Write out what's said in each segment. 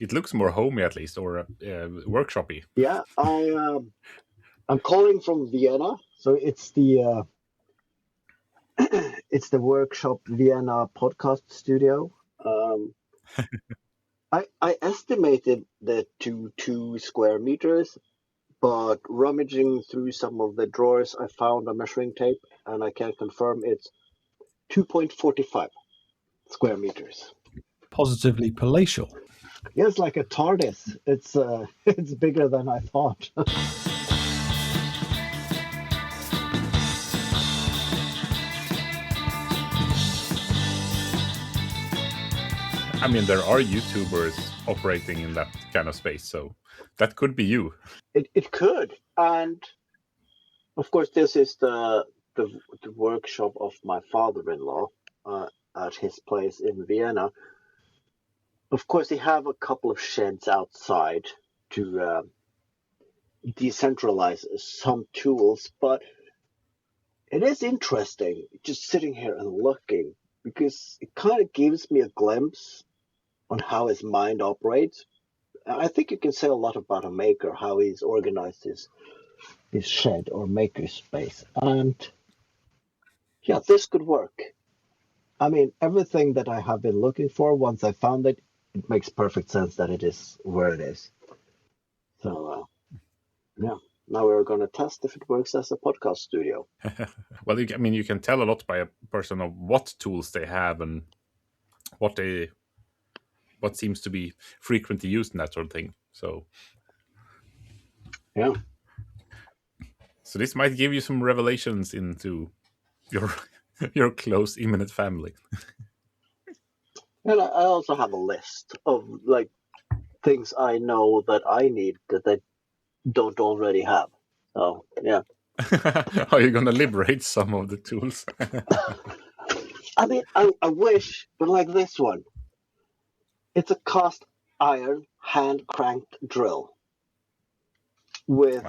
It looks more homey at least, or workshoppy. Yeah, I'm calling from Vienna, so it's the it's the Workshop Vienna podcast studio. Um, I estimated that to 2 square meters, but rummaging through some of the drawers, I found a measuring tape, and I can confirm it's 2.45 square meters. Positively palatial. Yeah, it's like a TARDIS. It's it's bigger than I thought. I mean, there are YouTubers operating in that kind of space, so that could be you. It could, and of course, this is the workshop of my father-in-law at his place in Vienna. Of course, they have a couple of sheds outside to decentralize some tools, but it is interesting just sitting here and looking because it kind of gives me a glimpse on how his mind operates. I think you can say a lot about a maker, how he's organized his shed or maker space. And yeah, this could work. I mean, everything that I have been looking for, once I found it, it makes perfect sense that it is where it is. So, yeah, now we're going to test if it works as a podcast studio. Well, I mean, you can tell a lot by a person of what tools they have and what seems to be frequently used and that sort of thing. So, yeah. So this might give you some revelations into your close, imminent family. And I also have a list of like things I know that I need that I don't already have. So yeah. Are you gonna liberate some of the tools? I mean, I wish, but like this one, it's a cast iron hand cranked drill with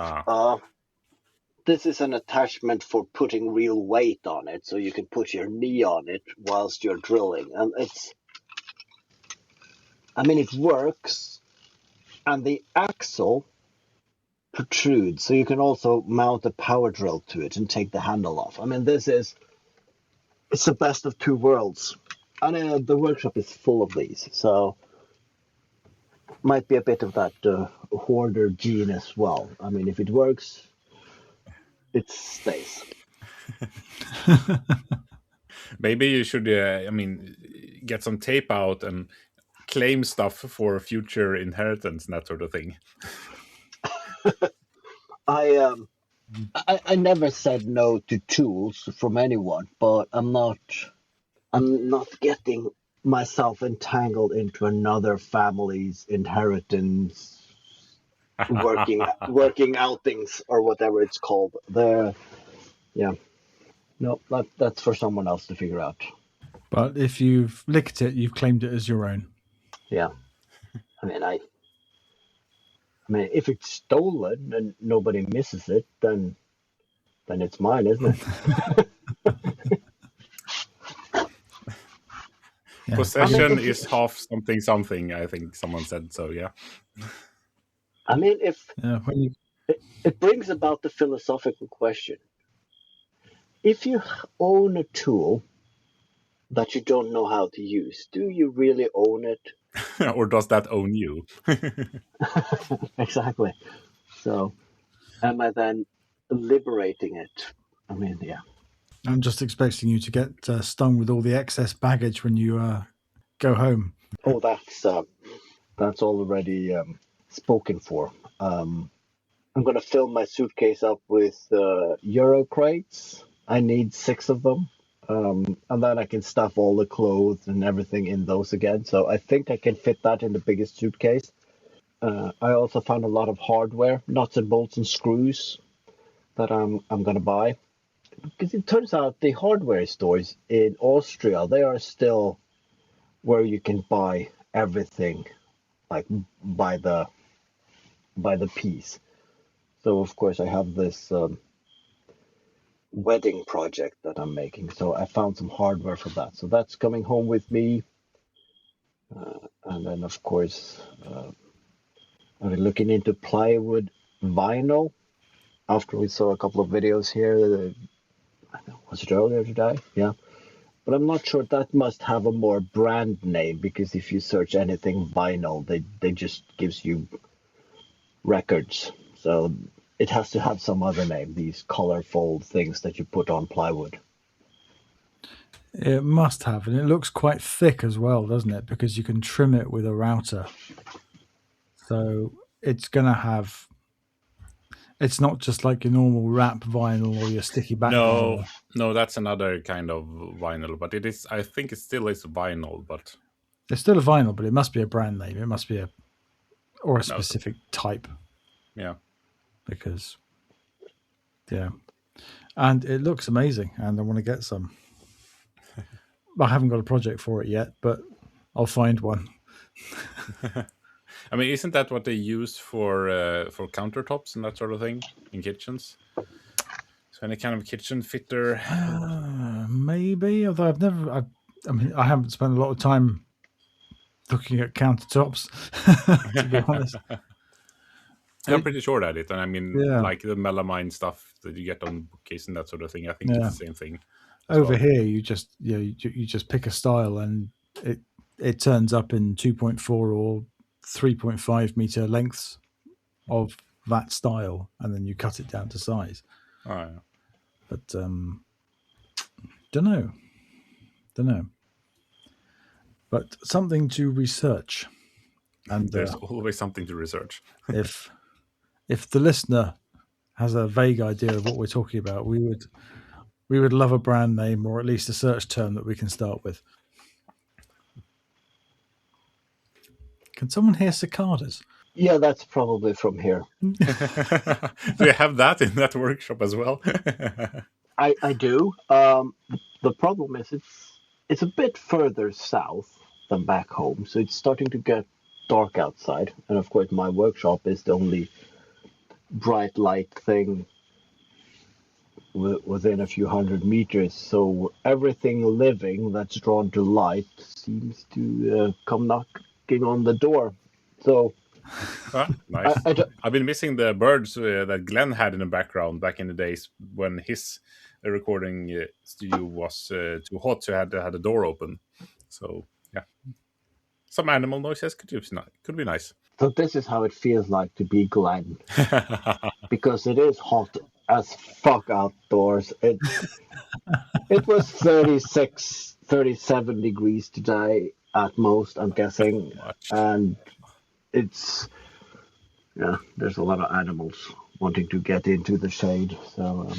this is an attachment for putting real weight on it, so you can put your knee on it whilst you're drilling, and it works, and the axle protrudes, so you can also mount a power drill to it and take the handle off. I mean, it's the best of two worlds, and the workshop is full of these, so might be a bit of that hoarder gene as well. I mean, if it works, it stays. Maybe you should, get some tape out and claim stuff for future inheritance and that sort of thing. I never said no to tools from anyone, but I'm not getting myself entangled into another family's inheritance working outings or whatever it's called. That's for someone else to figure out. But if you've licked it, you've claimed it as your own. Yeah. I mean, if it's stolen and nobody misses it, then it's mine, isn't it? Yeah. Possession is half something, I think someone said so, yeah. I mean, it brings about the philosophical question. If you own a tool that you don't know how to use, do you really own it? Or does that own you? Exactly. So, am I then liberating it? I mean, yeah. I'm just expecting you to get stung with all the excess baggage when you go home. Oh, that's already spoken for. I'm going to fill my suitcase up with Euro crates. I need 6 of them. And then I can stuff all the clothes and everything in those again. So I think I can fit that in the biggest suitcase. I also found a lot of hardware, nuts and bolts and screws that I'm going to buy. Because it turns out the hardware stores in Austria, they are still where you can buy everything, like by the piece. So of course I have this wedding project that I'm making. So I found some hardware for that. So that's coming home with me. And then, of course, I've been looking into plywood vinyl after we saw a couple of videos here. Was it earlier today? Yeah. But I'm not sure that must have a more brand name because if you search anything vinyl, they just gives you records. So it has to have some other name, these colorful things that you put on plywood. It must have, and it looks quite thick as well, doesn't it? Because you can trim it with a router. So it's going to have. It's not just like your normal wrap vinyl or your sticky back vinyl. No, that's another kind of vinyl, but it is. I think it still is vinyl, but It's still a vinyl, but it must be a brand name. It must be a no, specific type. Yeah, because and it looks amazing, and I want to get some. I haven't got a project for it yet, but I'll find one. I mean, isn't that what they use for countertops and that sort of thing in kitchens? So any kind of kitchen fitter, Maybe, although I've never. I mean, I haven't spent a lot of time looking at countertops, to be honest. I'm pretty sure that it. And I mean, Yeah. like the melamine stuff that you get on bookcase and that sort of thing. I think it's the same thing. Over here, you just you just pick a style, and it turns up in 2.4 or 3.5 meter lengths of that style, and then you cut it down to size. Oh, yeah. But don't know. But something to research, and There's always something to research. if the listener has a vague idea of what we're talking about, we would love a brand name or at least a search term that we can start with. Can someone hear cicadas? Yeah, that's probably from here. Do you have that in that workshop as well? I do. The problem is it's a bit further south than back home, so it's starting to get dark outside. And of course, my workshop is the only bright light thing within a few hundred meters. So everything living that's drawn to light seems to come knocking on the door. So nice. I've been missing the birds that Glenn had in the background back in the days when his recording studio was too hot, so I had to have the door open. So yeah, some animal noises could be nice. So this is how it feels like to be Glenn, because it is hot as fuck outdoors. It was 36, 37 degrees today at most, I'm guessing, and it's there's a lot of animals wanting to get into the shade. So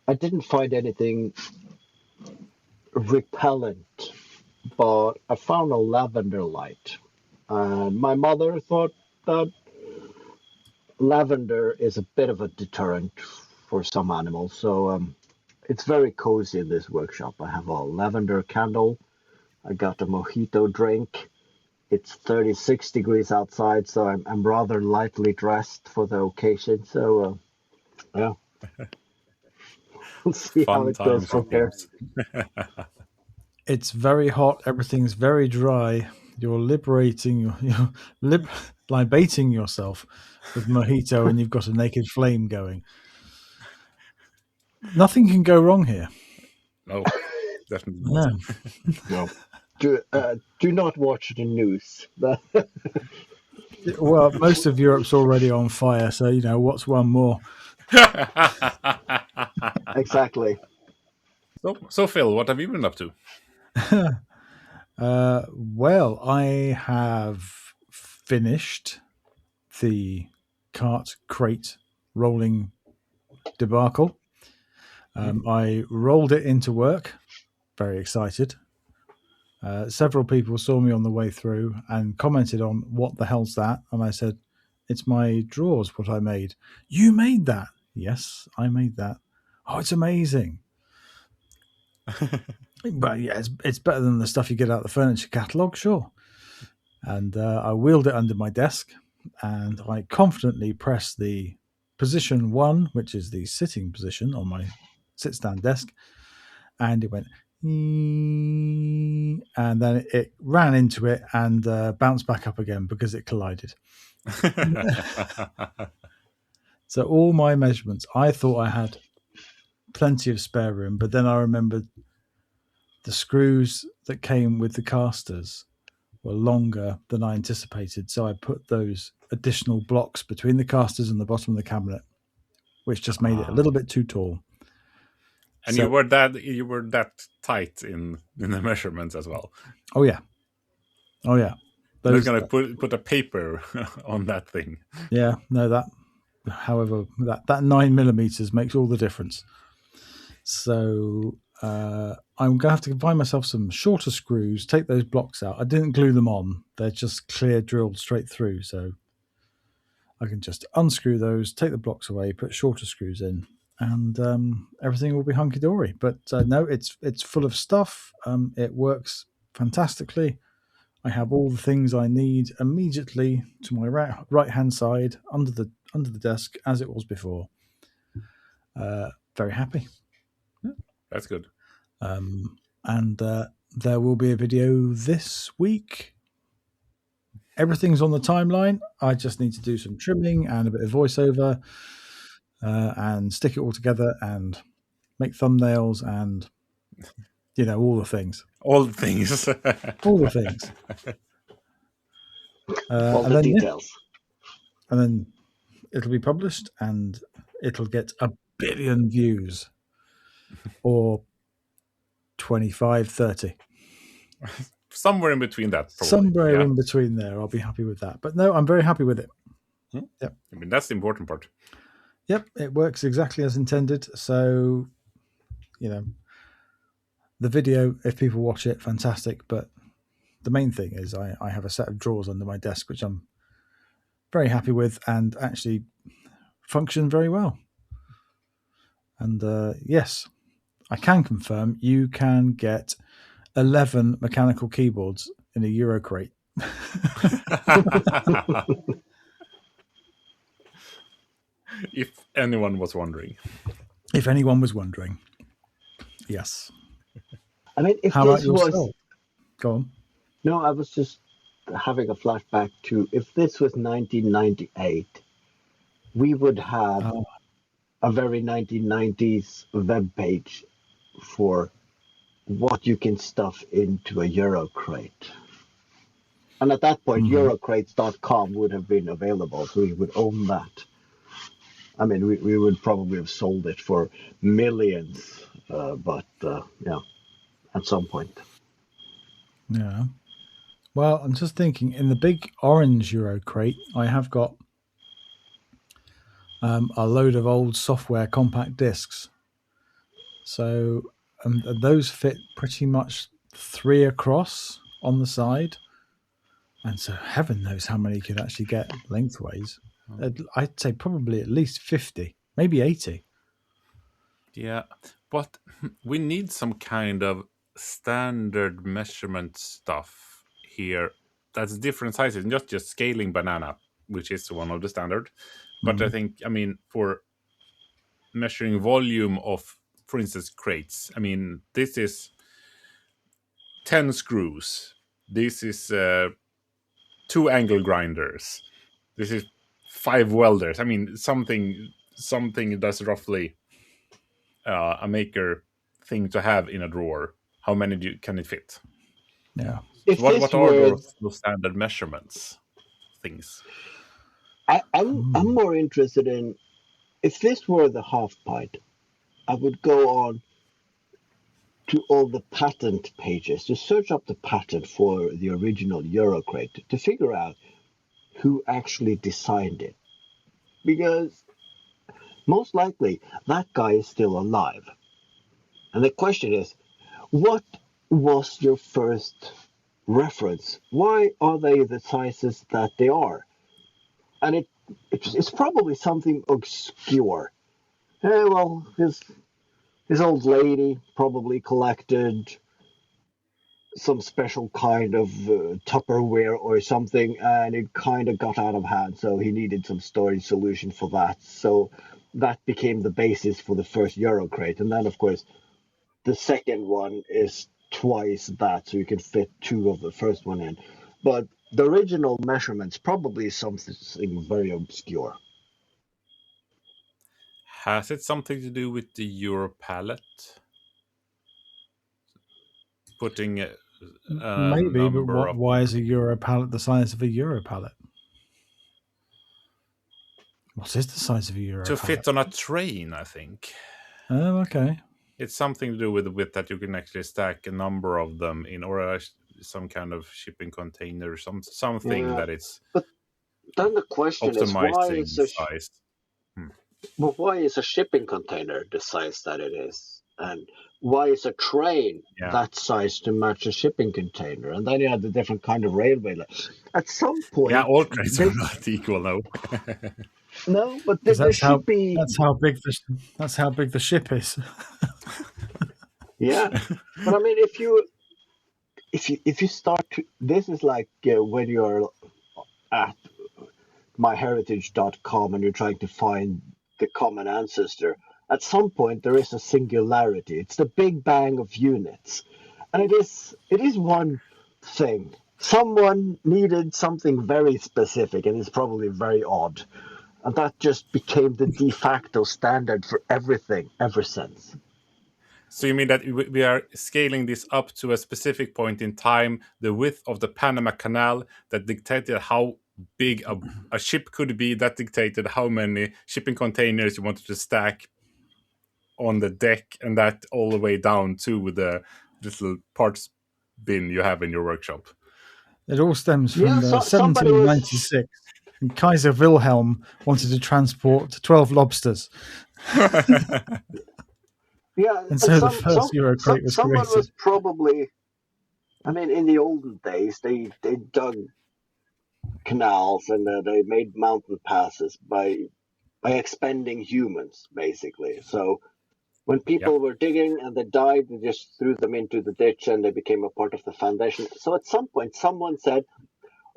I didn't find anything repellent, but I found a lavender light. And my mother thought that lavender is a bit of a deterrent for some animals. So it's very cozy in this workshop. I have a lavender candle. I got a mojito drink. It's 36 degrees outside, so I'm rather lightly dressed for the occasion. So yeah, we'll see how it goes from here. It's very hot. Everything's very dry. You're liberating, libating yourself with mojito, and you've got a naked flame going. Nothing can go wrong here. No, definitely not. No. Do not watch the news. Well, most of Europe's already on fire, so what's one more? Exactly. So Phil, what have you been up to? Well, I have finished the cart crate rolling debacle. I rolled it into work. Very excited. Several people saw me on the way through and commented on what the hell's that, and I said, "It's my drawers. What I made." You made that? Yes, I made that. Oh, it's amazing. But yeah, it's better than the stuff you get out of the furniture catalogue, sure. And I wheeled it under my desk, and I confidently pressed the position 1, which is the sitting position on my sit-stand desk, and it went, and then it ran into it and bounced back up again because it collided. So all my measurements, I thought I had plenty of spare room, but then I remembered the screws that came with the casters were longer than I anticipated. So I put those additional blocks between the casters and the bottom of the cabinet, which just made it a little bit too tall. And so, you were that tight in the measurements as well. Oh yeah. They're going to put a paper on that thing. Yeah, no, that. However, that 9 millimeters makes all the difference. So I'm going to have to find myself some shorter screws, take those blocks out. I didn't glue them on. They're just clear drilled straight through. So I can just unscrew those, take the blocks away, put shorter screws in, and everything will be hunky-dory. But no, it's full of stuff. It works fantastically. I have all the things I need immediately to my right-hand side under the desk as it was before. Very happy. That's good. And there will be a video this week. Everything's on the timeline. I just need to do some trimming and a bit of voiceover and stick it all together and make thumbnails and, all the things. All the things. All the things. All the details. And then it'll be published and it'll get 1 billion views or 25, 30. Somewhere in between that. Probably. Somewhere in between there. I'll be happy with that. But no, I'm very happy with it. Yep. I mean, that's the important part. Yep. It works exactly as intended. So, the video, if people watch it, fantastic. But the main thing is I have a set of drawers under my desk, which I'm very happy with and actually function very well. And yes, I can confirm you can get 11 mechanical keyboards in a Euro crate. If anyone was wondering. If anyone was wondering. Yes. I mean, if How this about was... yourself? Go on. No, I was just having a flashback to if this was 1998, we would have a very 1990s web page for what you can stuff into a Euro crate. And at that point, Eurocrates.com would have been available, so we would own that. I mean, we would probably have sold it for millions, but at some point. Yeah. Well, I'm just thinking, in the big orange Euro crate, I have got a load of old software compact discs. So those fit pretty much 3 across on the side. And so heaven knows how many you could actually get lengthways. I'd say probably at least 50, maybe 80. Yeah, but we need some kind of standard measurement stuff here that's different sizes, not just scaling banana, which is one of the standard. But I think, for measuring volume of, for instance, crates, this is 10 screws. This is 2 angle grinders. This is 5 welders. Something that's roughly a maker thing to have in a drawer. How many can it fit? Yeah. What are those standard measurements things? I'm more interested in, if this were the half pint, I would go on to all the patent pages to search up the patent for the original Eurocrate to figure out who actually designed it. Because most likely that guy is still alive. And the question is, what was your first reference? Why are they the sizes that they are? And it's probably something obscure. Well, his old lady probably collected some special kind of Tupperware or something, and it kind of got out of hand, so he needed some storage solution for that. So that became the basis for the first Eurocrate. And then, of course, the second one is twice that, so you can fit 2 of the first one in. But the original measurements probably something very obscure. Has it something to do with the Euro palette? Putting a Maybe, but number of... why is a Euro palette the size of a Euro palette? What is the size of a Euro to palette? fit on a train, I think. Oh, okay. It's something to do with that you can actually stack a number of them in, or some kind of shipping container, something that it's but then the question is, optimizing size. why is a shipping container the size that it is? And why is a train that size to match a shipping container? And then you have the different kind of railway. At some point, all trains are not equal, no. No, but there should be. That's how big the ship is. Yeah, but I mean, if you start to, this is like when you're at myheritage.com and you're trying to find the common ancestor. At some point, there is a singularity. It's the big bang of units, and it is one thing. Someone needed something very specific, and it's probably very odd, and that just became the de facto standard for everything ever since. So you mean that we are scaling this up to a specific point in time, the width of the Panama Canal that dictated how big a ship could be, that dictated how many shipping containers you wanted to stack on the deck, and that all the way down to the little parts bin you have in your workshop. It all stems from 1796. And Kaiser Wilhelm wanted to transport 12 lobsters. Yeah, and so the first Euro crate was someone created. Was probably, I mean, in the olden days, they dug canals and they made mountain passes by expending humans, basically. So when people were digging and they died, they just threw them into the ditch and they became a part of the foundation. So at some point, someone said,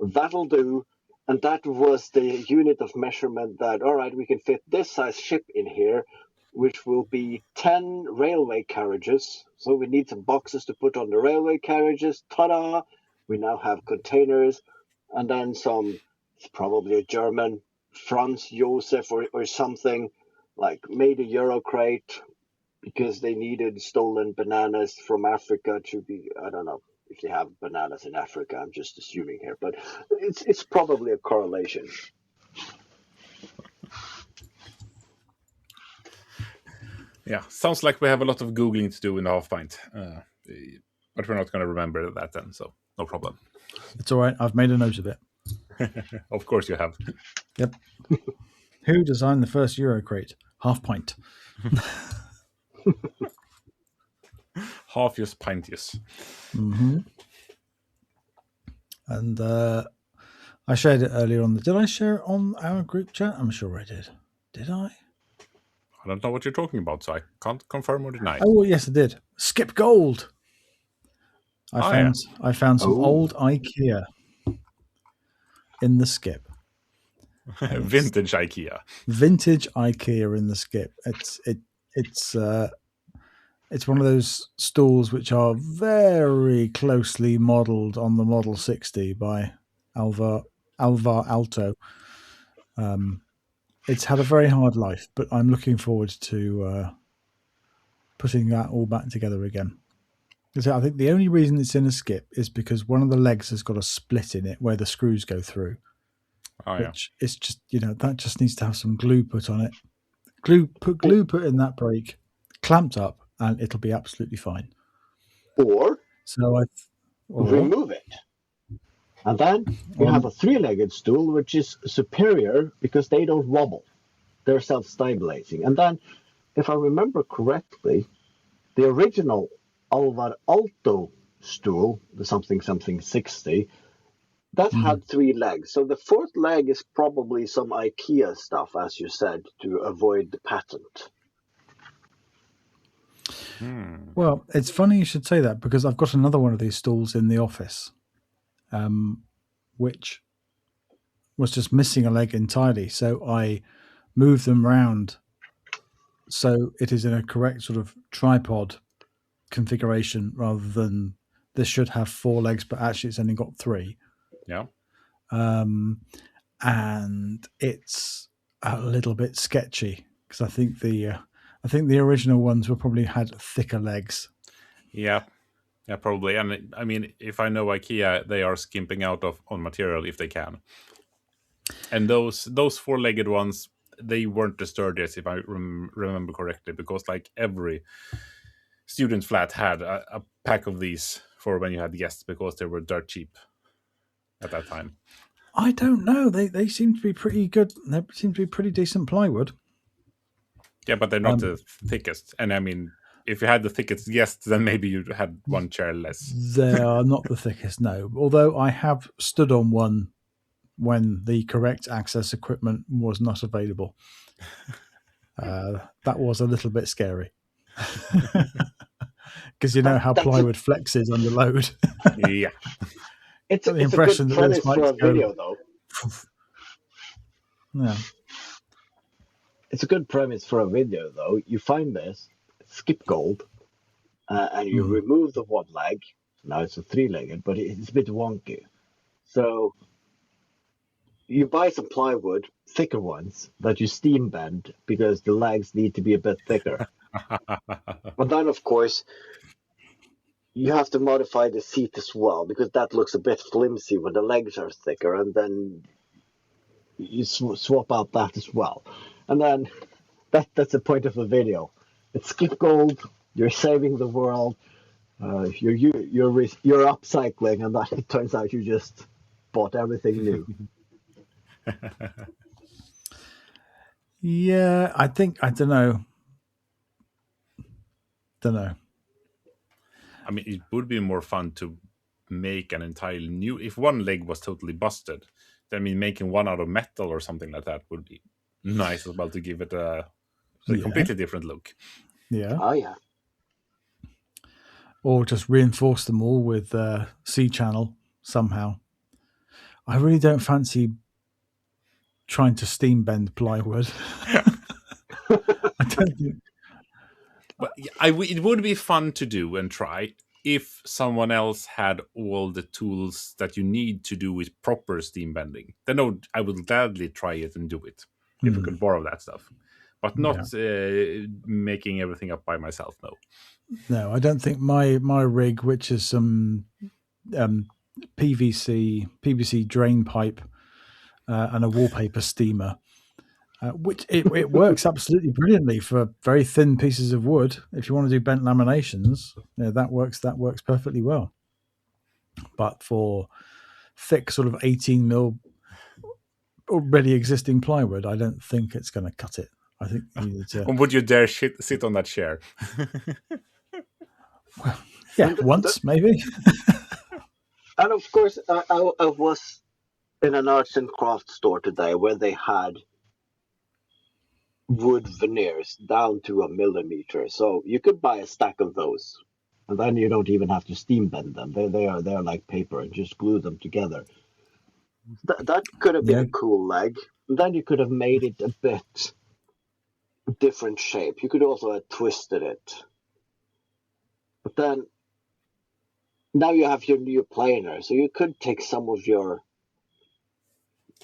that'll do. And that was the unit of measurement that, all right, we can fit this size ship in here, which will be 10 railway carriages. So we need some boxes to put on the railway carriages. Ta-da! We now have containers. And then it's probably a German, Franz Josef or something, like made a Euro crate because they needed stolen bananas from Africa to be, I don't know if they have bananas in Africa. I'm just assuming here, but it's probably a correlation. Yeah, sounds like we have a lot of Googling to do in the half pint. But we're not going to remember that then, so no problem. It's all right. I've made a note of it. Of course you have. Yep. Who designed the first Euro crate? Half pint. Half-use, pint-use. Mm-hmm. And I shared it earlier on. Did I share it on our group chat? I'm sure I did. Did I? I don't know what you're talking about, so I can't confirm or deny. Oh, yes, I did. Skip Gold. I found some old IKEA in the skip. Vintage IKEA. Vintage IKEA in the skip. It's one of those stools which are very closely modelled on the Model 60 by Alvar Alto. It's had a very hard life, but I'm looking forward to putting that all back together again. So I think the only reason it's in a skip is because one of the legs has got a split in it where the screws go through. Which is just, that just needs to have some glue put on it. Glue put in that brake, clamped up, and it'll be absolutely fine. Or remove it. And then you have a 3-legged stool, which is superior because they don't wobble. They're self-stabilizing. And then, if I remember correctly, the original Alvar Alto stool, the something 60, that had 3 legs. So the 4th leg is probably some IKEA stuff, as you said, to avoid the patent. Well, it's funny you should say that because I've got another one of these stools in the office, which was just missing a leg entirely. So I moved them round so it is in a correct sort of tripod configuration rather than this should have 4 legs, but actually it's only got 3. Yeah. And it's a little bit sketchy because I think the original ones were probably had thicker legs. Yeah, probably. And I mean, if I know IKEA, they are skimping out on material if they can. And those 4-legged ones, they weren't the sturdiest, if I remember correctly, because like every student flat had a pack of these for when you had guests, because they were dirt cheap at that time. I don't know. They seem to be pretty good. They seem to be pretty decent plywood. Yeah, but they're not the thickest. And I mean, if you had the thickest guests, then maybe you had one chair less. They are not the thickest, no. Although I have stood on one when the correct access equipment was not available. That was a little bit scary. Because you know how plywood flexes under load. Yeah. It's a good premise for a video, though. Yeah. It's a good premise for a video, though. You find this, skip gold, and you remove the one leg. Now it's a 3-legged, but it's a bit wonky. So you buy some plywood, thicker ones, that you steam bend because the legs need to be a bit thicker. But then, of course, you have to modify the seat as well, because that looks a bit flimsy when the legs are thicker, and then you swap out that as well. And then that's the point of the video. It's skip gold, you're saving the world, you're upcycling, and then it turns out you just bought everything new. Yeah, I don't know. I mean, it would be more fun to make an entirely new. If one leg was totally busted, I mean, making one out of metal or something like that would be nice as well, to give it a completely different look. Yeah. Oh, yeah. Or just reinforce them all with C-channel somehow. I really don't fancy trying to steam bend plywood. I don't think. But it would be fun to do and try if someone else had all the tools that you need to do with proper steam bending. Then I would gladly try it and do it if I could borrow that stuff. But not making everything up by myself, no. No, I don't think my rig, which is some PVC drain pipe and a wallpaper steamer, which it works absolutely brilliantly for very thin pieces of wood. If you want to do bent laminations, that works perfectly well. But for thick sort of 18 mil already existing plywood, I don't think it's going to cut it. I think you need to. Would you dare sit on that chair? Well, yeah, once maybe. And of course, I was in an arts and crafts store today where they had wood veneers down to a millimeter, so you could buy a stack of those, and then you don't even have to steam bend them. They're like paper, and just glue them together. That could have been a cool leg. And then you could have made it a bit different shape. You could also have twisted it. But then now you have your new planer, so you could take some of your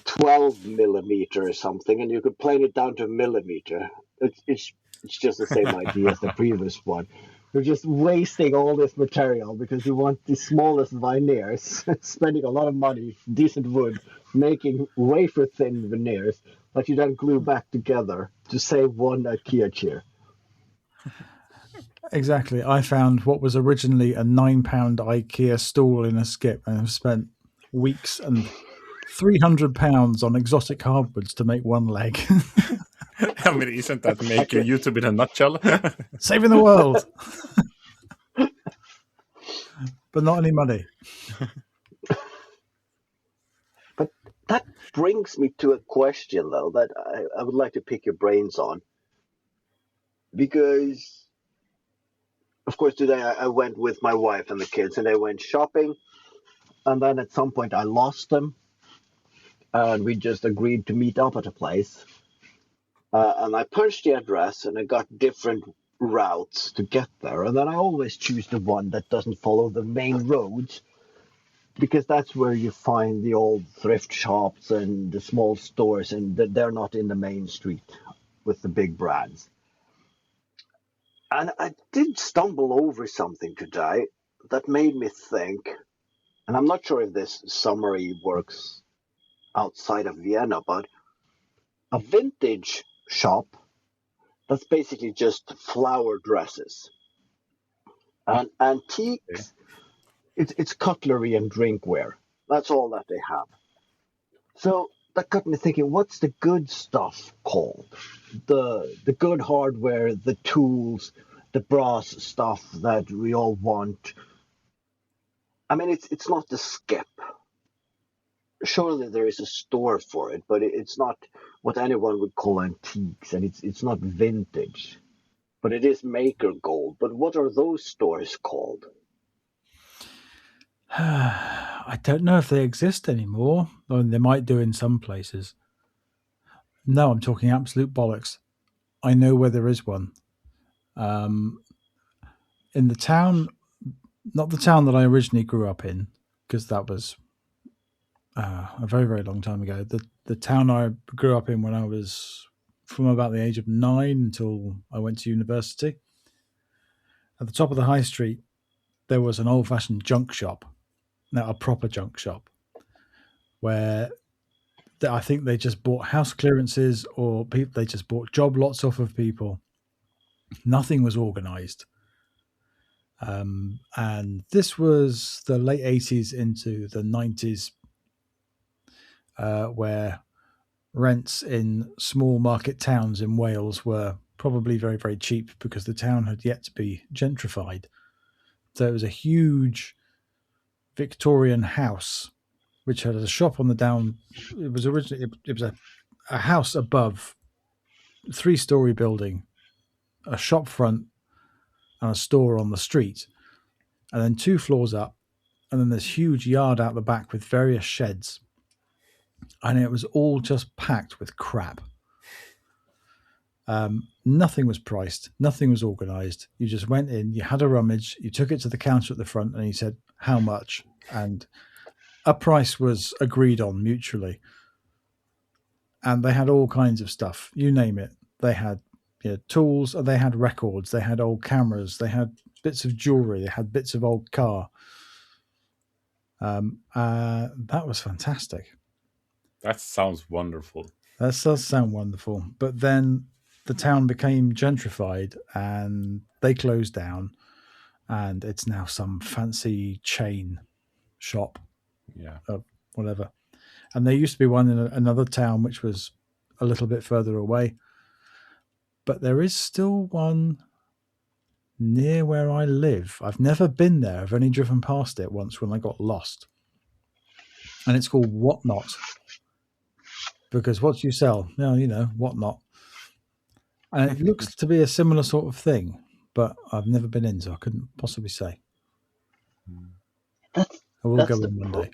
12 millimeter or something, and you could plane it down to a millimeter. It's just the same idea as the previous one. You're just wasting all this material because you want the smallest veneers, spending a lot of money, decent wood, making wafer thin veneers that you then glue back together to save one IKEA chair. Exactly. I found what was originally a £9 IKEA stool in a skip, and I've spent weeks and £300 on exotic hardwoods to make one leg. I mean, isn't that making YouTube in a nutshell? Saving the world. But not any money. But that brings me to a question, though, that I would like to pick your brains on. Because, of course, today I went with my wife and the kids, and they went shopping. And then at some point I lost them. And we just agreed to meet up at a place. And I punched the address, and I got different routes to get there, and then I always choose the one that doesn't follow the main roads, because that's where you find the old thrift shops and the small stores, and they're not in the main street with the big brands. And I did stumble over something today that made me think, and I'm not sure if this summary works outside of Vienna, but a vintage shop that's basically just flower dresses. And antiques, it's cutlery and drinkware. That's all that they have. So that got me thinking, what's the good stuff called? The good hardware, the tools, the brass stuff that we all want. I mean, it's not the skip. Surely there is a store for it, but it's not what anyone would call antiques, and it's not vintage. But it is maker gold. But what are those stores called? I don't know if they exist anymore. I mean, they might do in some places. No, I'm talking absolute bollocks. I know where there is one. In the town, not the town that I originally grew up in, because that was a very, very long time ago. The town I grew up in when I was from about the age of 9 until I went to university. At the top of the high street, there was an old-fashioned junk shop. Now, a proper junk shop, where I think they just bought house clearances, or they just bought job lots off of people. Nothing was organized. And this was the late 80s into the 90s, where rents in small market towns in Wales were probably very, very cheap because the town had yet to be gentrified. So it was a huge Victorian house which had a shop on the down. It was originally it was a house above, 3-story building, a shop front, and a store on the street, and then 2 floors up, and then this huge yard out the back with various sheds, and it was all just packed with crap. Nothing was priced, nothing was organized. You just went in, you had a rummage, you took it to the counter at the front, and he said, how much? And a price was agreed on mutually. And they had all kinds of stuff, you name it. They had tools, they had records, they had old cameras, they had bits of jewelry, they had bits of old car. That was fantastic. That sounds wonderful. That does sound wonderful. But then the town became gentrified and they closed down, and it's now some fancy chain shop. Yeah. Whatever. And there used to be one in another town which was a little bit further away. But there is still one near where I live. I've never been there. I've only driven past it once when I got lost. And it's called Whatnot. Because what you sell, whatnot. And it looks to be a similar sort of thing, but I've never been in, so I couldn't possibly say. I will go in one day.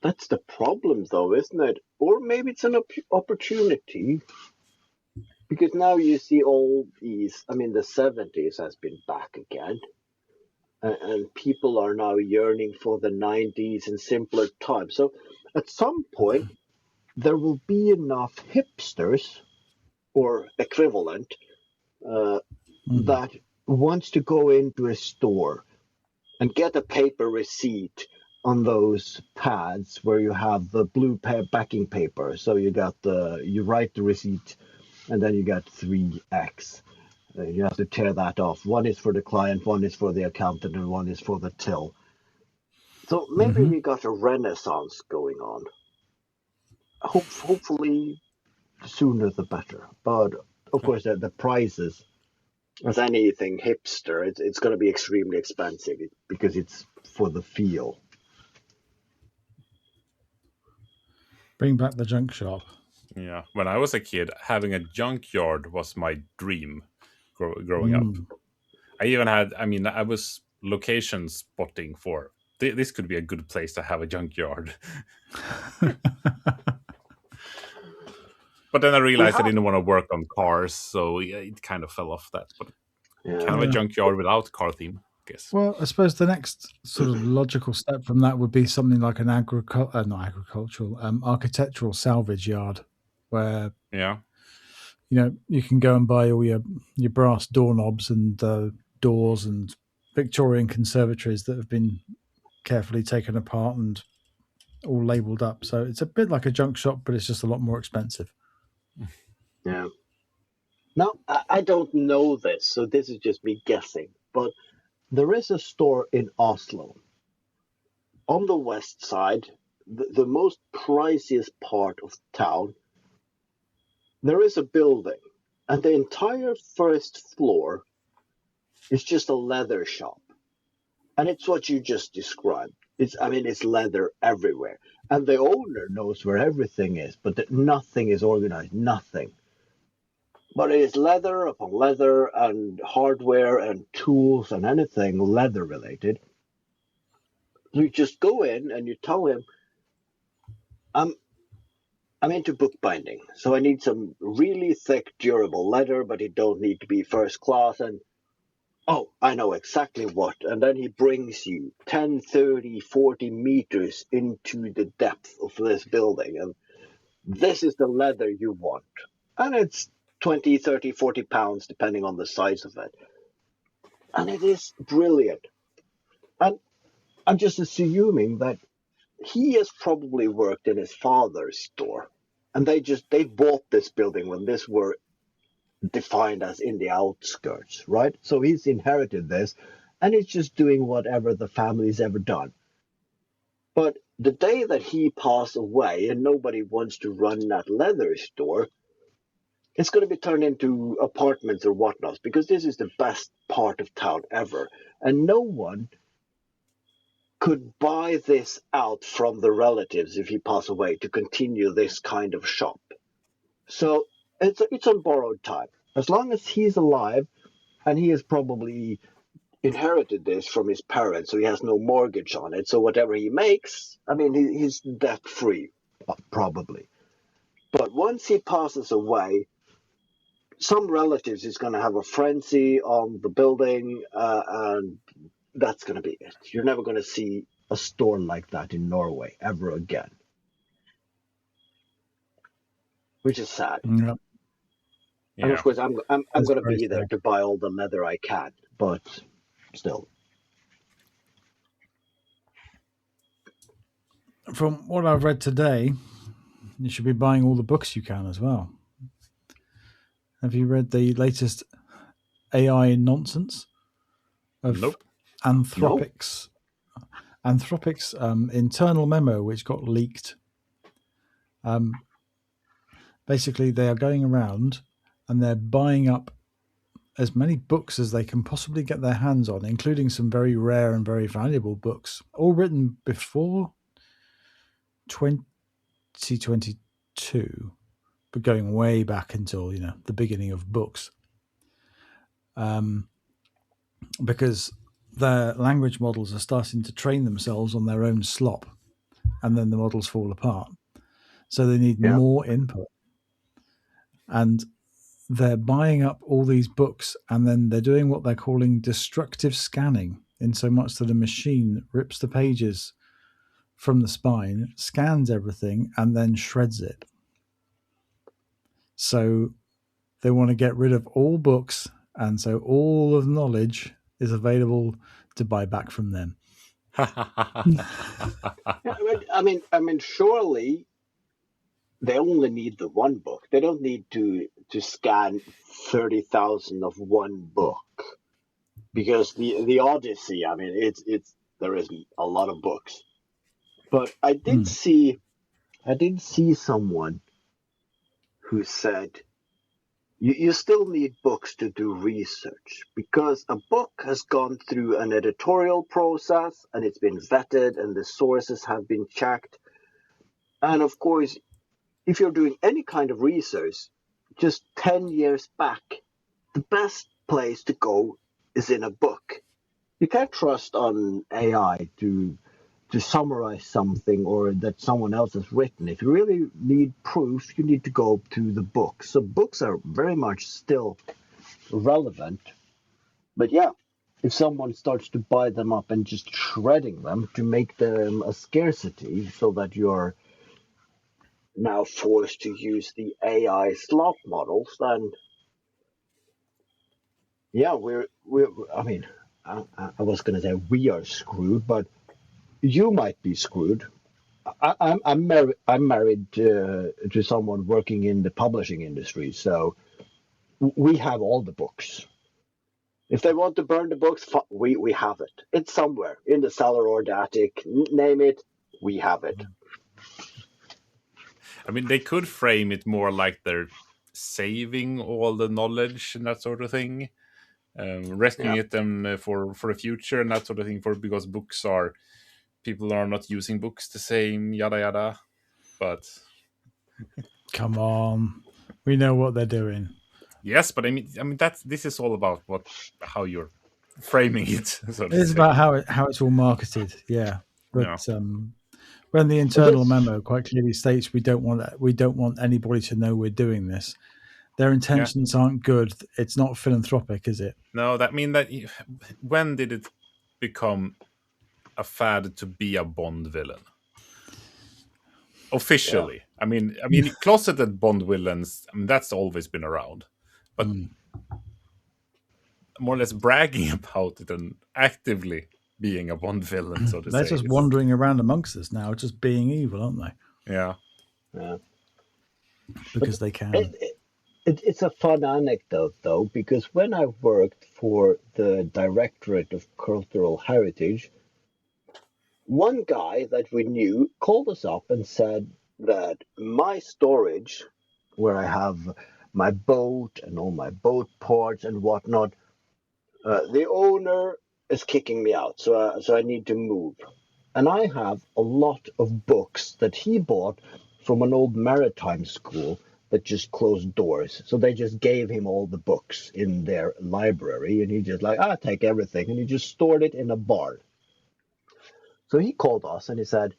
That's the problem, though, isn't it? Or maybe it's an opportunity. Because now you see all these, the 70s has been back again. And people are now yearning for the 90s and simpler times. So at some point, there will be enough hipsters or equivalent that wants to go into a store and get a paper receipt on those pads where you have the blue backing paper. So you write the receipt, and then you got 3x. You have to tear that off. One is for the client, one is for the accountant, and one is for the till. So maybe we got a renaissance going on. Hopefully, sooner the better. But of course, the prices, as anything hipster, it's going to be extremely expensive because it's for the feel. Bring back the junk shop. Yeah. When I was a kid, having a junkyard was my dream growing up. I even had, I was location spotting for, this could be a good place to have a junkyard. But then I realized I didn't want to work on cars, so it kind of fell off that. But kind of a junkyard without car theme, I guess. Well, I suppose the next sort of logical step from that would be something like an architectural salvage yard, where you can go and buy all your brass doorknobs and doors and Victorian conservatories that have been carefully taken apart and all labelled up. So it's a bit like a junk shop, but it's just a lot more expensive. Yeah. Now, I don't know this, so this is just me guessing, but there is a store in Oslo. On the west side, the most priciest part of town, there is a building, and the entire first floor is just a leather shop. And it's what you just described. It's leather everywhere. And the owner knows where everything is, but nothing is organized, nothing. But it is leather upon leather and hardware and tools and anything leather related. You just go in and you tell him, I'm into bookbinding, so I need some really thick, durable leather, but it don't need to be first class. And oh, I know exactly what. And then he brings you 10, 30, 40 meters into the depth of this building. And this is the leather you want. And it's 20, 30, 40 pounds, depending on the size of it. And it is brilliant. And I'm just assuming that he has probably worked in his father's store. And they bought this building when this were defined as in the outskirts, right? So he's inherited this, and he's just doing whatever the family's ever done. But the day that he passes away and nobody wants to run that leather store, it's going to be turned into apartments or whatnot, because this is the best part of town ever. And no one could buy this out from the relatives if he passes away to continue this kind of shop. So it's on borrowed time. As long as he's alive, and he has probably inherited this from his parents, so he has no mortgage on it. So whatever he makes, he's debt free, probably. But once he passes away, some relatives is going to have a frenzy on the building, and that's going to be it. You're never going to see a store like that in Norway ever again, which is sad. Yep. And of course, I'm going to be there to buy all the leather I can, but still. From what I've read today, you should be buying all the books you can as well. Have you read the latest AI nonsense of Anthropic's internal memo, which got leaked? Basically, they are going around and they're buying up as many books as they can possibly get their hands on, including some very rare and very valuable books, all written before 2022, but going way back until the beginning of books, because their language models are starting to train themselves on their own slop, and then the models fall apart. So they need more input. And they're buying up all these books, and then they're doing what they're calling destructive scanning, in so much that a machine rips the pages from the spine, scans everything, and then shreds it. So they want to get rid of all books, and so all of knowledge is available to buy back from them. Surely they only need the one book. They don't need to scan 30,000 of one book, because the Odyssey, there is a lot of books. But I did see someone who said you still need books to do research, because a book has gone through an editorial process and it's been vetted and the sources have been checked. And of course, if you're doing any kind of research, just 10 years back, the best place to go is in a book. You can't trust on AI to to summarize something or that someone else has written, if you really need proof, you need to go to the books. So books are very much still relevant. But yeah, if someone starts to buy them up and just shredding them to make them a scarcity so that you're now forced to use the AI slot models, then yeah, I mean, I was going to say we are screwed, but you might be screwed. I'm married to someone working in the publishing industry, so we have all the books. If they want to burn the books, we have it. It's somewhere in the cellar or the attic. Name it, we have it. I mean, they could frame it more like they're saving all the knowledge and that sort of thing, rescuing it then for the future and that sort of thing. Because books are, people are not using books the same, yada yada. But come on, we know what they're doing. yes, but I mean this is all about how you're framing it. So it's about how it's all marketed, yeah. But yeah. When the internal memo quite clearly states we don't want anybody to know we're doing this, their intentions aren't good. It's not philanthropic, is it? No, when did it become a fad to be a Bond villain? Officially, yeah. I mean, closeted Bond villains. I mean, that's always been around, but more or less bragging about it and actively being a Bond villain, so to say. They're just wandering around amongst us now, just being evil, aren't they? Yeah. Because they can. It's a fun anecdote, though, because when I worked for the Directorate of Cultural Heritage, one guy that we knew called us up and said that my storage, where I have my boat and all my boat parts and whatnot, the owner is kicking me out, so I need to move. And I have a lot of books that he bought from an old maritime school that just closed doors. So they just gave him all the books in their library, and he just take everything, and he just stored it in a barn. So he called us and he said,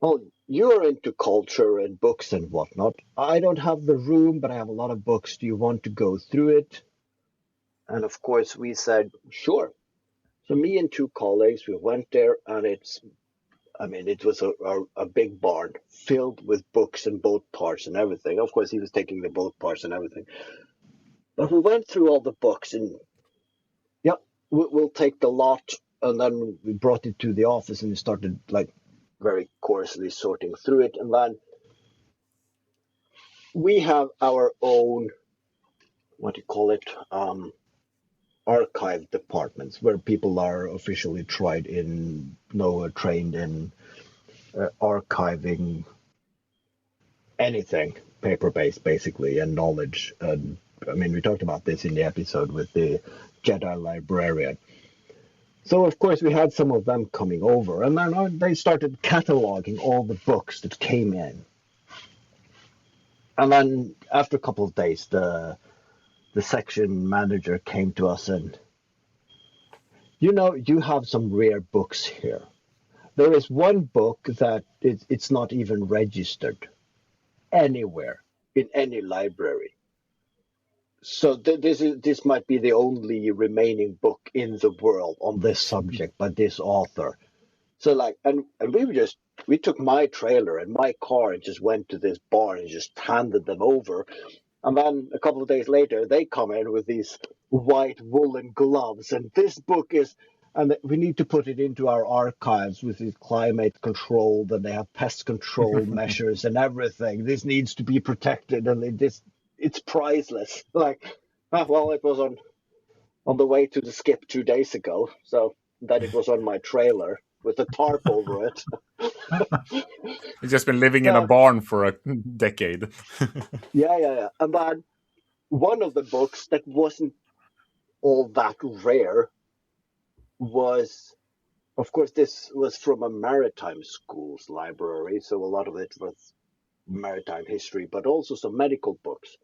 well, you're into culture and books and whatnot. I don't have the room, but I have a lot of books. Do you want to go through it? And of course we said, sure. So me and two colleagues, we went there, and it was a big barn filled with books and boat parts and everything. Of course, he was taking the boat parts and everything. But we went through all the books, and we'll take the lot. And then we brought it to the office, and we started very coarsely sorting through it. And then we have our own, what do you call it, archive departments where people are officially trained in archiving anything paper-based, basically, and knowledge. We talked about this in the episode with the Jedi Librarian. So, of course, we had some of them coming over, and then they started cataloging all the books that came in. And then after a couple of days, the section manager came to us and, you have some rare books here. There is one book that it's not even registered anywhere in any library. So this might be the only remaining book in the world on this subject by this author. So and we took my trailer and my car and just went to this barn and just handed them over. And then a couple of days later, they come in with these white woolen gloves, and this book is, and we need to put it into our archives with the climate controlled, and they have pest control measures and everything. This needs to be protected, and it's priceless. It was on the way to the skip 2 days ago, so that it was on my trailer with a tarp over it. It's just been living in a barn for a decade. Yeah. And then one of the books that wasn't all that rare was, of course, this was from a maritime school's library, so a lot of it was maritime history, but also some medical books.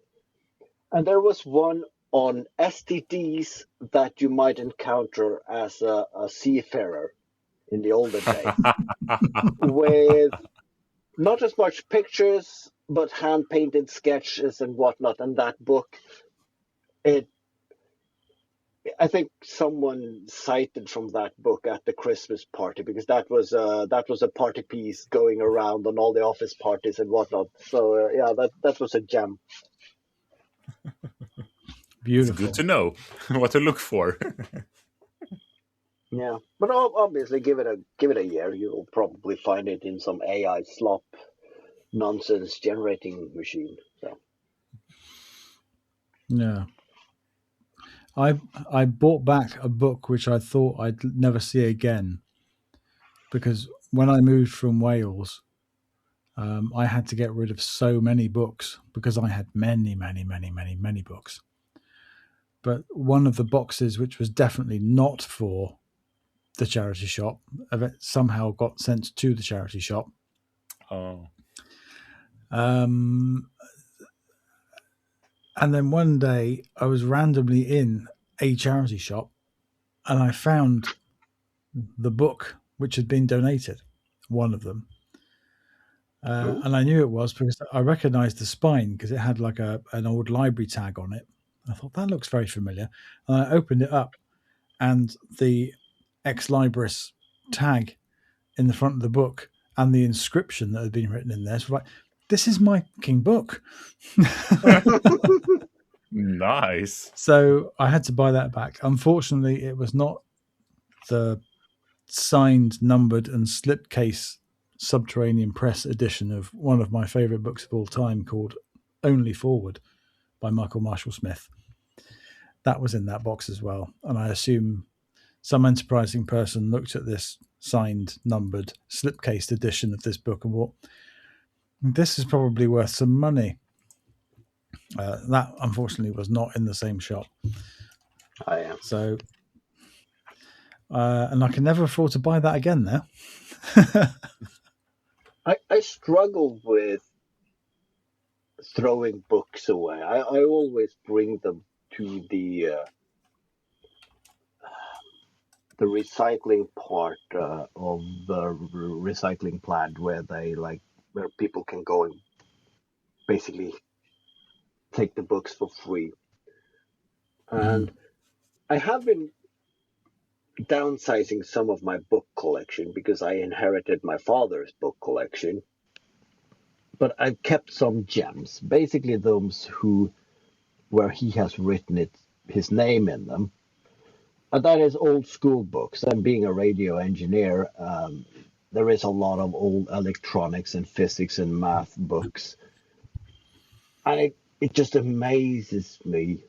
And there was one on STDs that you might encounter as a seafarer. in the olden days, with not as much pictures, but hand painted sketches and whatnot. And that book, it I think someone cited from that book at the Christmas party, because that was a party piece going around on all the office parties and whatnot. So yeah, that was a gem. It's good Beautiful. to know what to look for. Yeah, but obviously, give it a year, you'll probably find it in some AI slop nonsense generating machine. So Yeah. I bought back a book which I thought I'd never see again, because when I moved from Wales, I had to get rid of so many books because I had many, many, many, many, many books. But one of the boxes, which was definitely not for the charity shop, somehow got sent to the charity shop. Oh, Um, and then one day I was randomly in a charity shop and I found the book which had been donated, one of them. ooh. And I knew it was because I recognized the spine because it had like an old library tag on it. I thought that looks very familiar. And I opened it up, and the ex libris tag in the front of the book and the inscription that had been written in there. So like, this is my fucking book. nice. So I had to buy that back. Unfortunately, it was not the signed, numbered, and slipcase subterranean press edition of one of my favorite books of all time called Only Forward by Michael Marshall Smith. That was in that box as well. And I assume some enterprising person looked at this signed, numbered, slipcased edition of this book and thought, this is probably worth some money. That unfortunately was not in the same shop. I am. So, and I can never afford to buy that again now. I struggle with throwing books away. I always bring them to the recycling part of the recycling plant, where where people can go and basically take the books for free. Mhm. And I have been downsizing some of my book collection because I inherited my father's book collection. But I've kept some gems, basically those who where he has written his name in them. And that is old school books. And being a radio engineer, there is a lot of old electronics and physics and math books. And it just amazes me.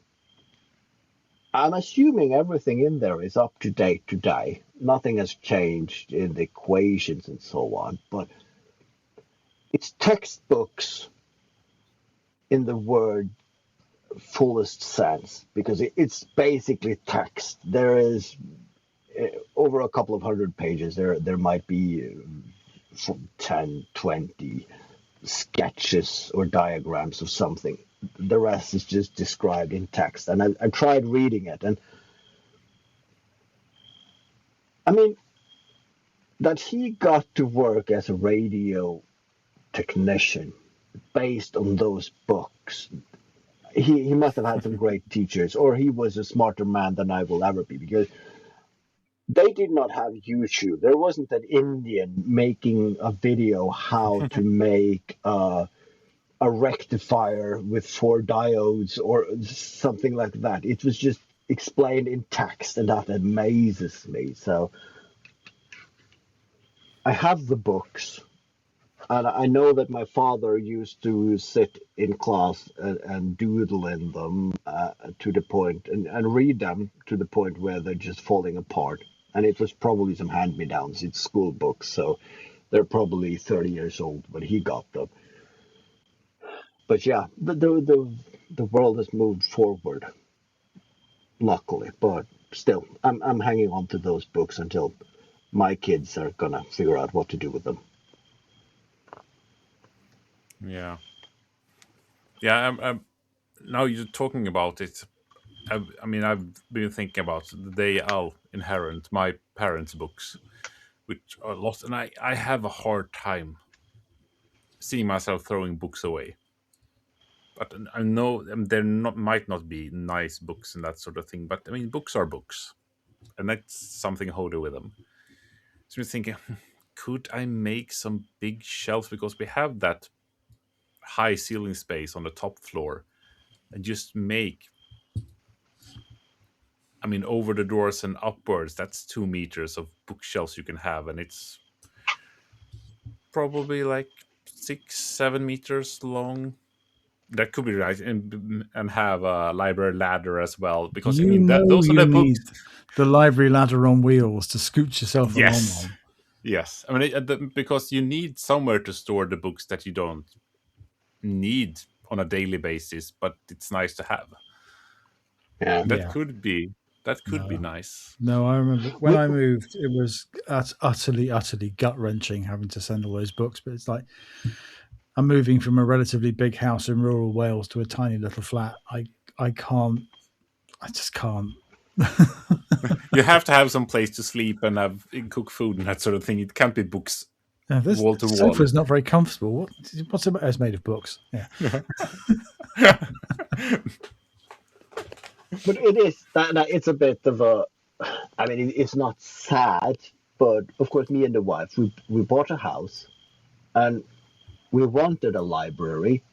I'm assuming everything in there is up to date today. Nothing has changed in the equations and so on. But it's textbooks in the word fullest sense, because it's basically text. There is over a couple of hundred pages. There might be 10, 20 sketches or diagrams of something. The rest is just described in text. And I tried reading it, and I mean, that he got to work as a radio technician based on those books. He must have had some great teachers, or he was a smarter man than I will ever be, because they did not have YouTube. There wasn't an Indian making a video how to make a rectifier with 4 diodes or something like that. It was just explained in text, and that amazes me. So I have the books, and I know that my father used to sit in class and doodle in them to the point, and read them to the point where they're just falling apart. And it was probably some hand-me-downs. It's school books, so they're probably 30 years old when he got them. But yeah, the world has moved forward, luckily. But still, I'm hanging on to those books until my kids are gonna figure out what to do with them. Yeah, yeah. Now you're talking about it. I mean, I've been thinking about the day I'll inherit my parents' books, which are lost, and I have a hard time seeing myself throwing books away. But I know there might not be nice books and that sort of thing. But I mean, books are books, and that's something holy with them. So I'm thinking, could I make some big shelves, because we have that high ceiling space on the top floor, and just make, I mean, over the doors and upwards, that's 2 meters of bookshelves you can have, and it's probably like 6-7 meters long. That could be right, and have a library ladder as well, because I You mean know those are you the need books. the library ladder on wheels to scoot yourself along Yes, on. yes. I mean, because you need somewhere to store the books that you don't need on a daily basis, but it's nice to have. Yeah. And that Yeah. could be No. nice. No, I remember when We, I moved, it was utterly, utterly gut wrenching having to send all those books. But it's like I'm moving from a relatively big house in rural Wales to a tiny little flat. I can't. I just can't. You have to have some place to sleep and have cook food and that sort of thing. It can't be books This wall to sofa wall. is not very comfortable. What's it? It's made of books. Yeah. but it is that it's a bit of a. I mean, it's not sad, but of course, me and the wife, we bought a house, and we wanted a library,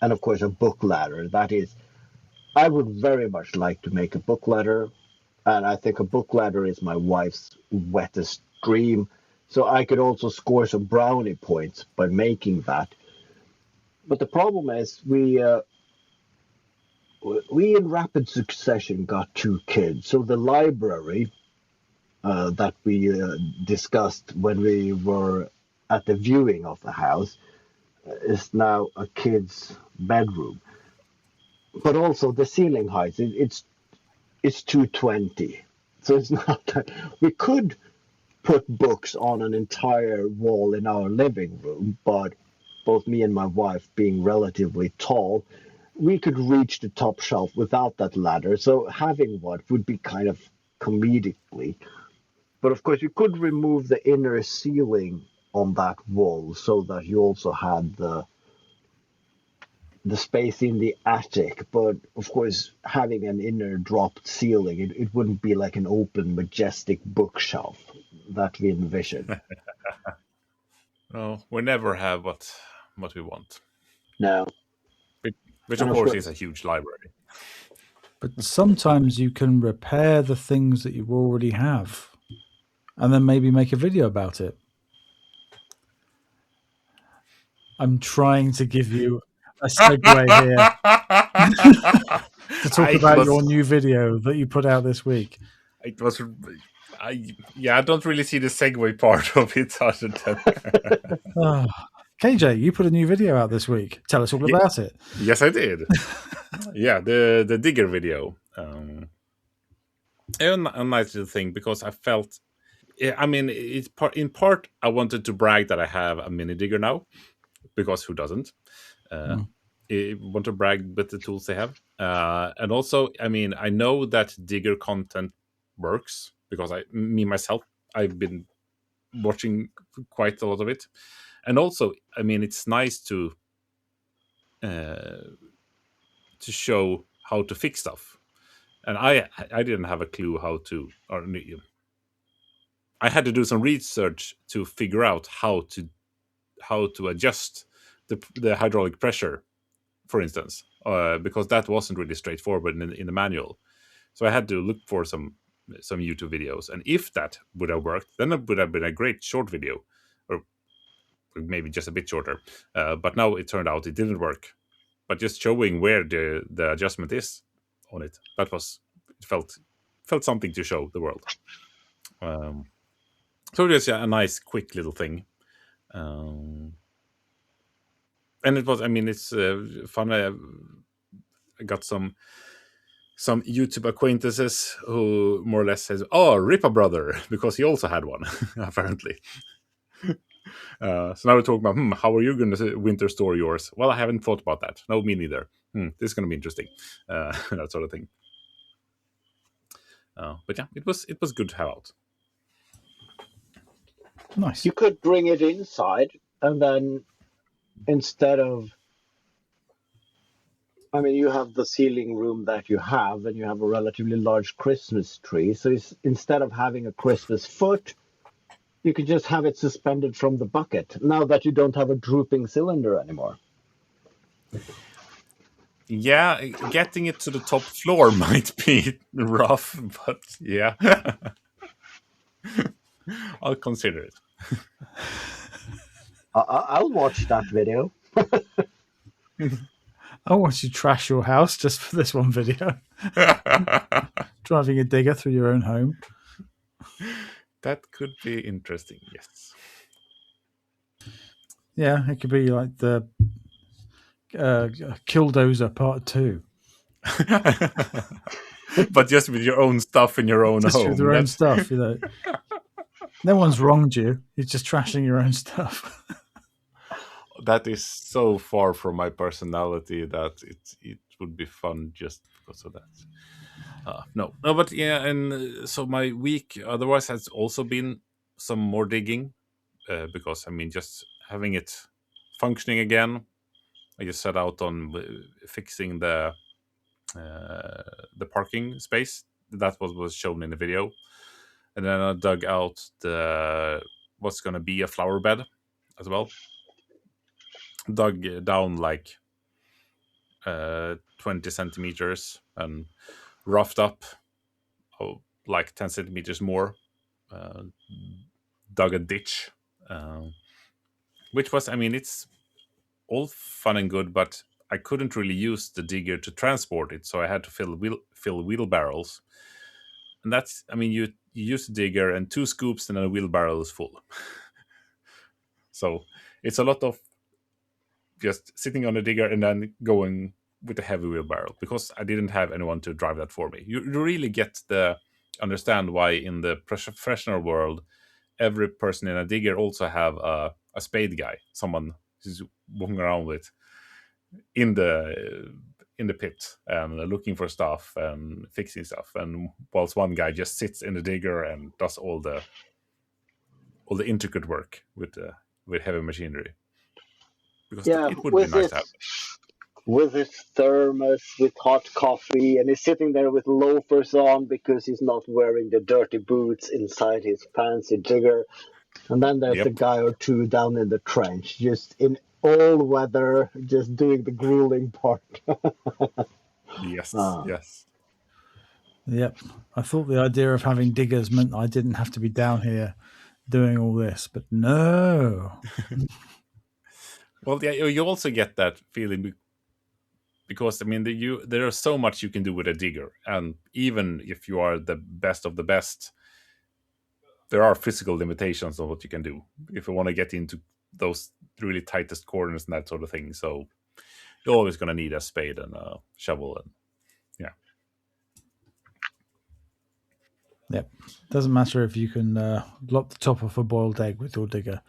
and of course, a book ladder. That is, I would very much like to make a book ladder, and I think a book ladder is my wife's wettest dream. So I could also score some brownie points by making that. But the problem is, we in rapid succession got 2 kids. So the library that we discussed when we were at the viewing of the house is now a kid's bedroom. But also the ceiling height, it's 220. So it's not that we could put books on an entire wall in our living room, but both me and my wife being relatively tall, we could reach the top shelf without that ladder. So having one would be kind of comedically. But of course, you could remove the inner ceiling on that wall so that you also had the space in the attic. But of course, having an inner dropped ceiling, it wouldn't be like an open, majestic bookshelf that we envision. No, we never have what we want. No. Which And of of course is course, a huge library. But sometimes you can repair the things that you already have, and then maybe make a video about it. I'm trying to give you a segue here to talk It about was your new video that you put out this week. it was I don't really see the segue part of it other than Oh, KJ, you put a new video out this week. Tell us all yeah, about it. yes I did. Yeah, the Digger video. A nice little thing, because I felt, yeah, I mean, it's in part I wanted to brag that I have a mini digger now, because who doesn't? Uh, Mm. I want to brag with the tools they have, and also, I mean, I know that digger content works because me myself, I've been watching quite a lot of it, and also, I mean, it's nice uh, to show how to fix stuff, and I didn't have a clue how to, or I had to do some research to figure out how to adjust the hydraulic pressure, for instance, because that wasn't really straightforward in the manual. So I had to look for some YouTube videos, and if that would have worked, then it would have been a great short video, or maybe just a bit shorter. But now it turned out it didn't work. But just showing where the adjustment is on it, it felt something to show the world. Um, so just a nice, quick little thing. Um, and it was, I mean, it's fun. I got some YouTube acquaintances who more or less says, "Oh, Ripper brother," because he also had one apparently. So now we're talking about, how are you going to winter store yours? Well, I haven't thought about that. No, me neither. This is going to be interesting. That sort of thing. But yeah, it was good to have out. Nice. You could bring it inside, and then instead of, I mean, you have the ceiling room that you have, and you have a relatively large Christmas tree. So instead of having a Christmas foot, you could just have it suspended from the bucket. Now that you don't have a drooping cylinder anymore. Yeah, getting it to the top floor might be rough, but yeah, I'll consider it. I'll watch that video. I want you to trash your house just for this one video. Driving a digger through your own home. That could be interesting, yes. Yeah, it could be like the Killdozer Part 2. But just with your own stuff in your own Just home. with your own stuff, you know. No one's wronged you. You're just trashing your own stuff. That is so far from my personality that it would be fun just because of that. No, but yeah, and so my week otherwise has also been some more digging because I mean just having it functioning again. I just set out on fixing the parking space. That was shown in the video, and then I dug out the what's going to be a flower bed as well. Dug down like 20 centimeters and roughed up like 10 centimeters more. Dug a ditch, which was, I mean, it's all fun and good, but I couldn't really use the digger to transport it, so I had to fill wheelbarrows. And that's, I mean, you use the digger and 2 scoops and then a wheelbarrow is full. So it's a lot of just sitting on the digger and then going with a heavy wheelbarrow because I didn't have anyone to drive that for me. You really get the understand why in the professional world, every person in a digger also have a spade guy, someone who's walking around with in the pit and looking for stuff and fixing stuff, and whilst one guy just sits in the digger and does all the intricate work with heavy machinery. Because Yeah, it would be nice to have. With his thermos, with hot coffee, and he's sitting there with loafers on because he's not wearing the dirty boots inside his fancy digger. And then there's a Yep. guy or two down in the trench, just in all weather, just doing the grueling part. Yes. Yes. Yep. I thought the idea of having diggers meant I didn't have to be down here doing all this, but no. Well, yeah, you also get that feeling because I mean, there is so much you can do with a digger, and even if you are the best of the best, there are physical limitations on what you can do if you want to get into those really tightest corners and that sort of thing. So you're always going to need a spade and a shovel, and yeah. Yep. Doesn't matter if you can lop the top off a boiled egg with your digger.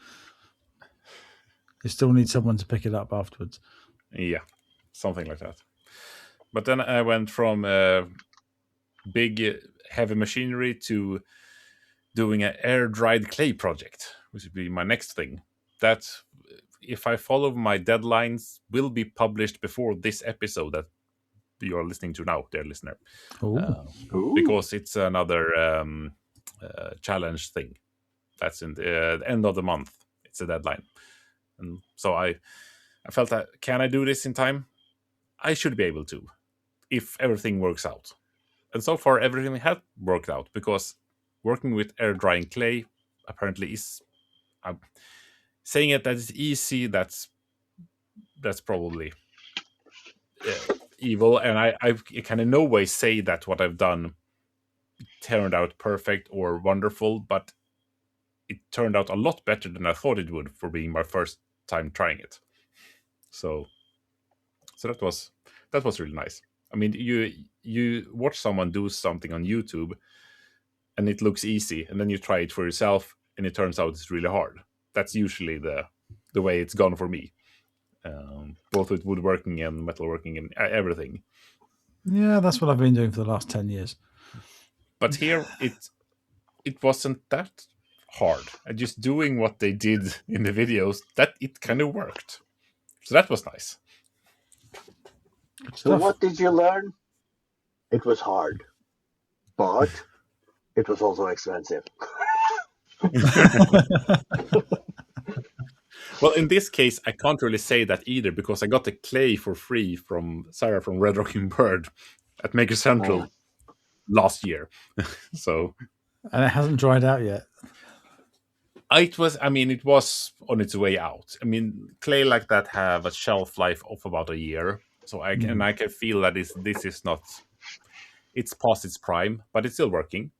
You still need someone to pick it up afterwards. Yeah, something like that. But then I went from big heavy machinery to doing an air dried clay project, which would be my next thing. That, if I follow my deadlines, will be published before this episode that you are listening to now, dear listener, because it's another challenge thing. That's in the end of the month. It's a deadline, and so I felt that, can I do this in time? I should be able to, if everything works out. And so far, everything has worked out because working with air drying clay apparently is. Saying it that it's easy, that's probably evil, and I can in no way say that what I've done turned out perfect or wonderful, but it turned out a lot better than I thought it would for being my first time trying it. So that was really nice. I mean, you watch someone do something on YouTube and it looks easy, and then you try it for yourself and it turns out it's really hard. That's usually the way it's gone for me, both with woodworking and metalworking and everything. Yeah, that's what I've been doing for the last 10 years. But here it wasn't that hard. And just doing what they did in the videos, that it kind of worked. So that was nice. Good So stuff. what did you learn? It was hard, but it was also expensive. Well, in this case, I can't really say that either because I got the clay for free from Sarah from Red Rocking Bird at Maker Central last year. So, and it hasn't dried out yet. it was on its way out. I mean, clay like that have a shelf life of about a year. So I can feel that this is not, it's past its prime, but it's still working.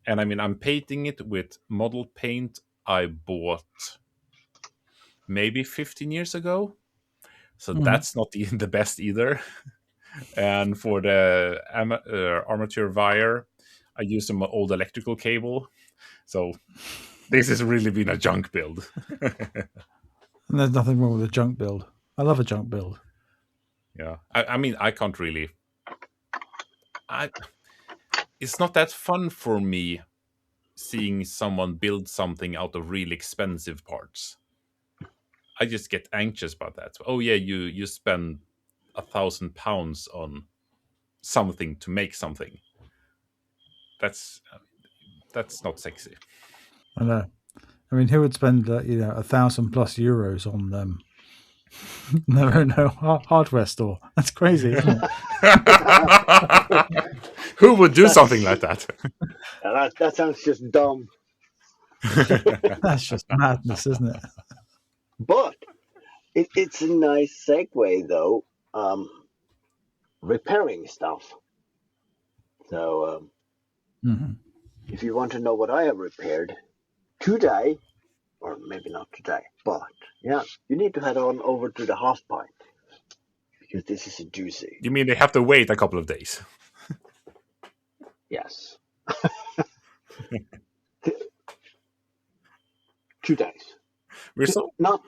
And I mean, I'm painting it with model paint I bought maybe 15 years ago. So that's not the best either. And for the armature wire, I used an old electrical cable. So this has really been a junk build. And there's nothing wrong with a junk build. I love a junk build. Yeah. I mean, I can't really... It's not that fun for me seeing someone build something out of really expensive parts. I just get anxious about that. Oh yeah, you spend £1,000 on something to make something. That's not sexy. I know. I mean, who would spend €1,000+ on them? No hardware store. That's crazy, isn't it? Who would do something like that? That sounds just dumb. That's just madness, isn't it? But it's a nice segue, though. Repairing stuff. So, if you want to know what I have repaired today, or maybe not today, but yeah, you need to head on over to the half pint because this is a doozy. You mean they have to wait a couple of days? Yes. 2 days. Not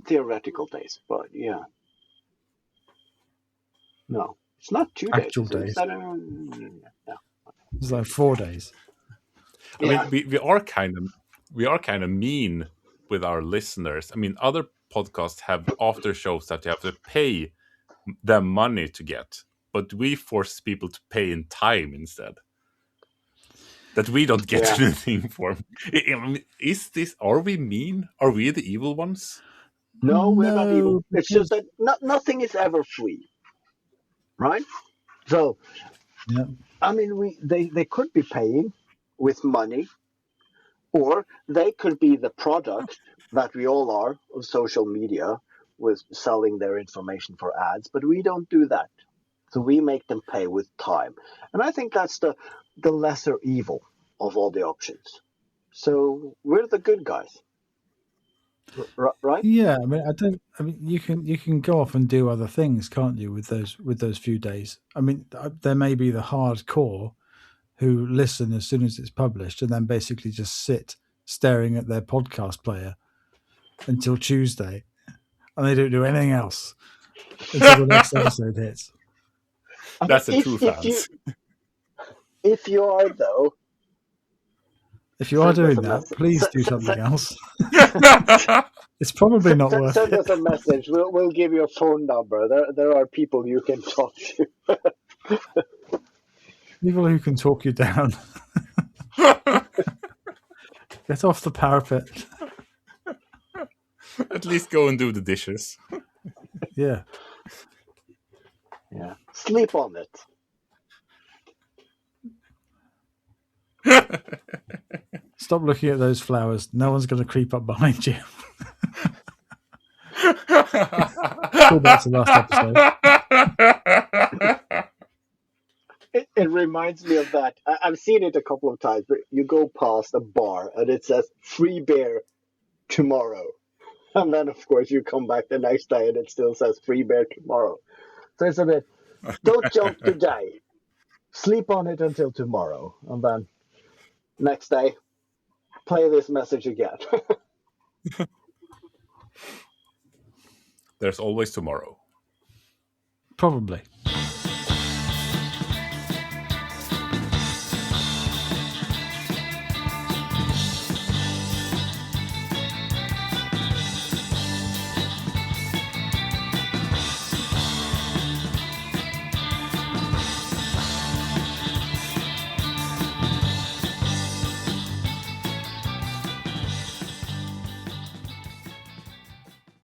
theoretical days, but yeah. No, it's not 2 days. Actual days. No. It's like 4 days. I mean, we are kind of mean with our listeners. I mean, other podcasts have after shows that you have to pay them money to get, but we force people to pay in time instead. That we don't get anything for. Are we mean? Are we the evil ones? No, we're not evil. It's just that nothing is ever free, right? So, yeah. I mean, they could be paying with money, or they could be the product that we all are of social media with selling their information for ads, but we don't do that. So we make them pay with time. And I think that's the lesser evil of all the options. So we're the good guys. Right? Yeah, I mean, you can go off and do other things, can't you? With those few days. I mean, there may be the hardcore who listen as soon as it's published and then basically just sit staring at their podcast player until Tuesday, and they don't do anything else until the next episode hits. That's the true fans. If you are, though. If you are doing that, please do something else. It's probably not worth it. Send us a message. We'll give you a phone number. There are people you can talk to. People who can talk you down. Get off the parapet. At least go and do the dishes. Yeah. Yeah. Sleep on it. Stop looking at those flowers. No one's going to creep up behind you. Call back to last episode. It reminds me of that. I've seen it a couple of times, but you go past a bar and it says free beer tomorrow. And then, of course, you come back the next day and it still says free beer tomorrow. So it's a bit, don't jump today. Sleep on it until tomorrow. And then next day, play this message again. There's always tomorrow. Probably.